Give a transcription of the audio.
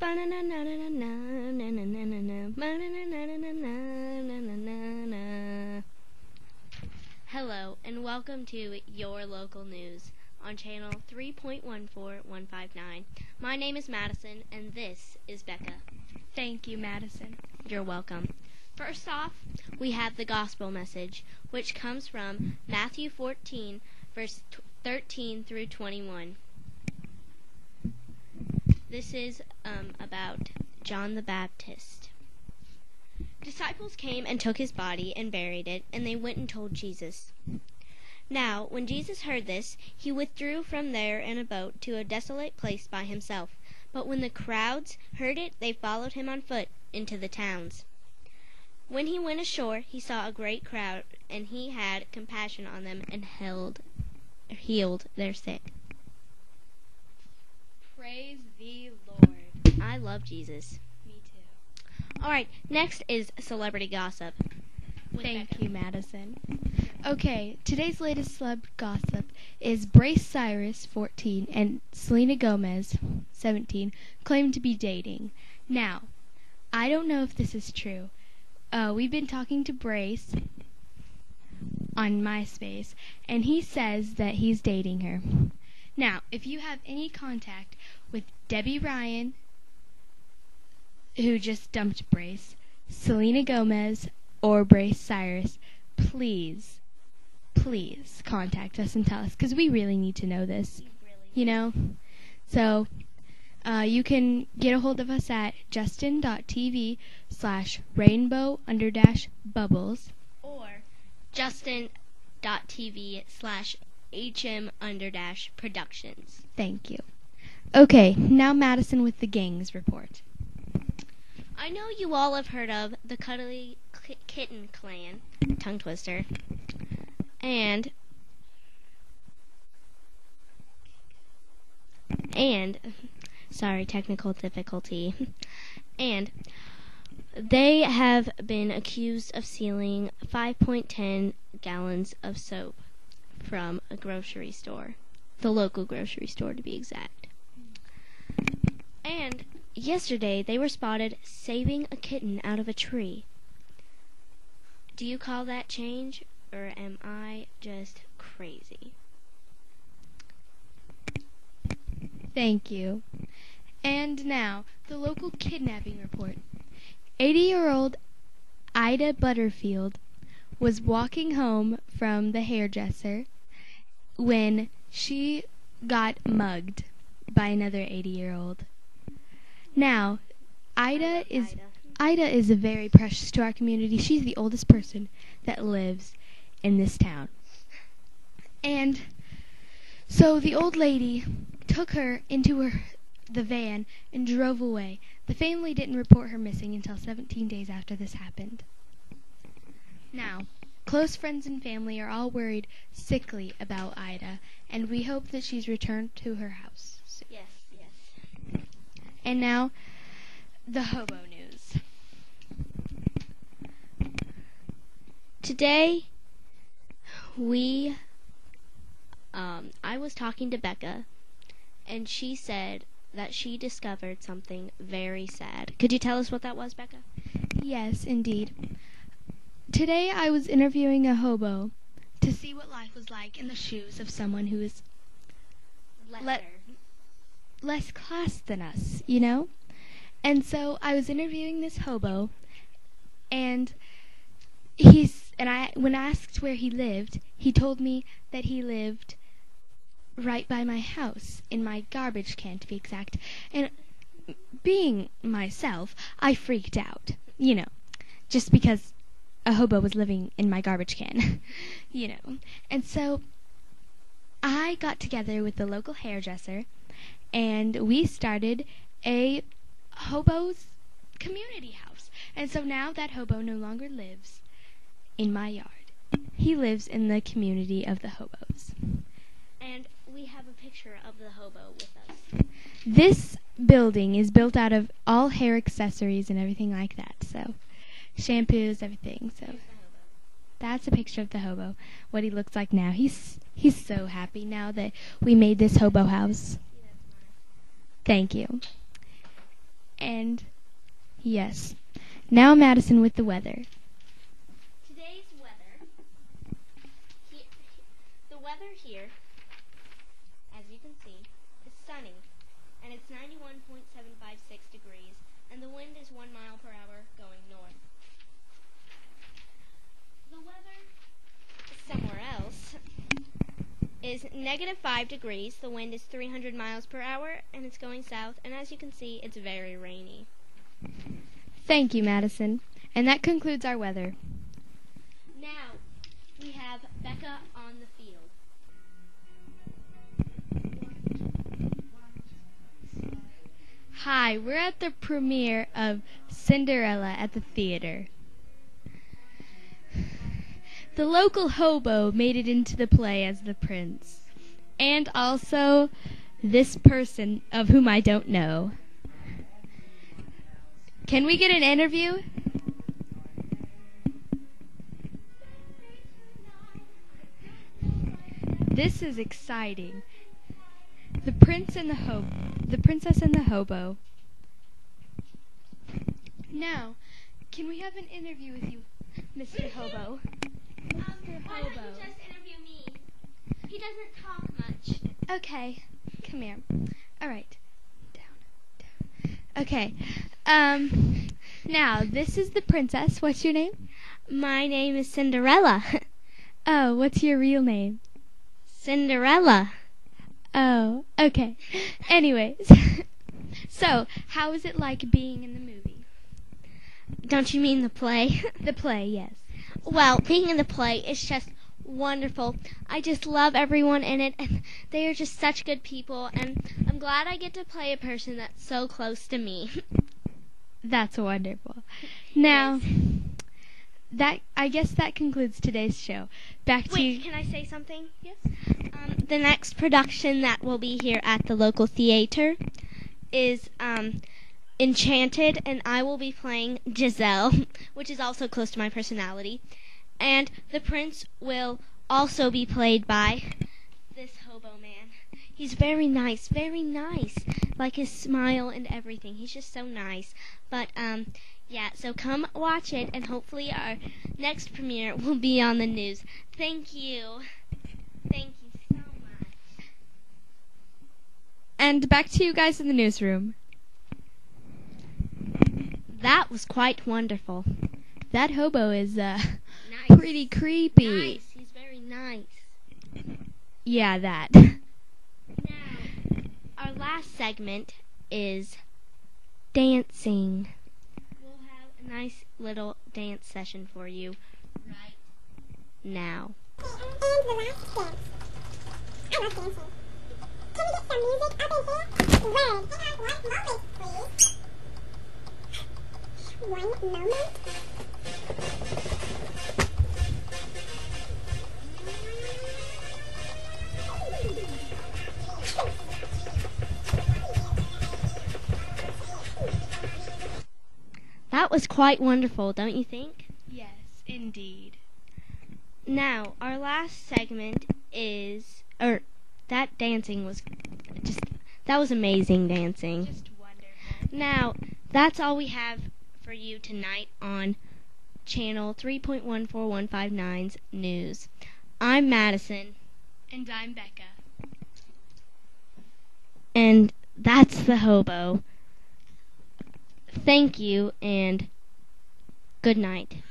Hello, and welcome to Your Local News on channel 3.14159. My name is Madison, and this is Becca. Thank you, Madison. You're welcome. First off, we have the gospel message, which comes from Matthew 14, verse 13 through 21. This is about John the Baptist. Disciples came and took his body and buried it, and they went and told Jesus. Now, when Jesus heard this, he withdrew from there in a boat to a desolate place by himself. But when the crowds heard it, they followed him on foot into the towns. When he went ashore, he saw a great crowd, and he had compassion on them and healed their sick. Praise the Lord. I love Jesus. Me too. All right, next is celebrity gossip. Thank you, Madison. Okay, today's latest celeb gossip is Brace Cyrus, 14, and Selena Gomez, 17, claim to be dating. Now, I don't know if this is true. We've been talking to Brace on MySpace, and he says that he's dating her. Now, if you have any contact with Debbie Ryan, who just dumped Brace, Selena Gomez, or Brace Cyrus, please contact us and tell us, because we really need to know this, you know? So, you can get a hold of us at justin.tv/rainbow_bubbles or justin.tv/hm_productions. Thank you. Okay, now Madison with the gangs report. I know you all have heard of the Cuddly Kitten Clan, tongue twister, and sorry, technical difficulty, and they have been accused of stealing 5.10 gallons of soap from a grocery store, the local grocery store to be exact. And yesterday they were spotted saving a kitten out of a tree. Do you call that change, or am I just crazy? Thank you. And now, the local kidnapping report. 80-year-old Ida Butterfield was walking home from the hairdresser when she got mugged by another 80-year-old. Now, Ida is very precious to our community. She's the oldest person that lives in this town. And so the old lady took her into the van and drove away. The family didn't report her missing until 17 days after this happened. Now, close friends and family are all worried sickly about Ida, and we hope that she's returned to her house soon. Yes. And now, the hobo news. Today, I was talking to Becca, and she said that she discovered something very sad. Could you tell us what that was, Becca? Yes, indeed. Today I was interviewing a hobo to see what life was like in the shoes of someone who is less class than us, you know? And so I was interviewing this hobo, and when asked where he lived, he told me that he lived right by my house, in my garbage can to be exact. And being myself, I freaked out, you know, just because a hobo was living in my garbage can, you know. And so I got together with the local hairdresser, and we started a hobo's community house. And so now that hobo no longer lives in my yard. He lives in the community of the hobos. And we have a picture of the hobo with us. This building is built out of all hair accessories and everything like that. So, shampoos, everything. So, that's a picture of the hobo. What he looks like now. He's so happy now that we made this hobo house. Thank you. And yes, now Madison with the weather. Today's weather, the weather here, as you can see, is sunny, and it's 91.756 degrees, and the wind is 1 mile per hour going north. The weather somewhere else is -5 degrees, the wind is 300 miles per hour, and it's going south, and as you can see, it's very rainy. Thank you, Madison. And that concludes our weather. Now, we have Becca on the field. Hi, we're at the premiere of Cinderella at the theater. The local hobo made it into the play as the prince. And also this person of whom I don't know. Can we get an interview? This is exciting. The princess and the hobo. Now, can we have an interview with you, Mr. Hobo? Why don't you just interview me? He doesn't talk much. Okay, come here. All right, down. Okay. Now this is the princess. What's your name? My name is Cinderella. Oh, what's your real name? Cinderella. Oh, okay. Anyways, so how is it like being in the movie? Don't you mean the play? The play, yes. Well, being in the play is just wonderful. I just love everyone in it, and they are just such good people, and I'm glad I get to play a person that's so close to me. That's wonderful. Now, I guess that concludes today's show. Back to you. Wait, can I say something? Yes. The next production that will be here at the local theater is Enchanted, and I will be playing Giselle, which is also close to my personality. And the prince will also be played by this hobo man. He's very nice, like his smile and everything. He's just so nice. But, yeah, so come watch it, and hopefully our next premiere will be on the news. Thank you. Thank you so much. And back to you guys in the newsroom. That was quite wonderful. That hobo is, Nice. pretty creepy. Nice. He's very nice. Yeah, that. Now, our last segment is dancing. We'll have a nice little dance session for you right now. And the last dance. I love dancing. Can we get some music up in here? Red. Can I have 1 moment, please? 1 moment. That was quite wonderful, don't you think? Yes, indeed. Now, our last segment is, that dancing was that was amazing dancing. Just wonderful. Now, that's all we have for you tonight on channel 3.14159's news. I'm Madison. And I'm Becca. And that's the hobo. Thank you, and good night.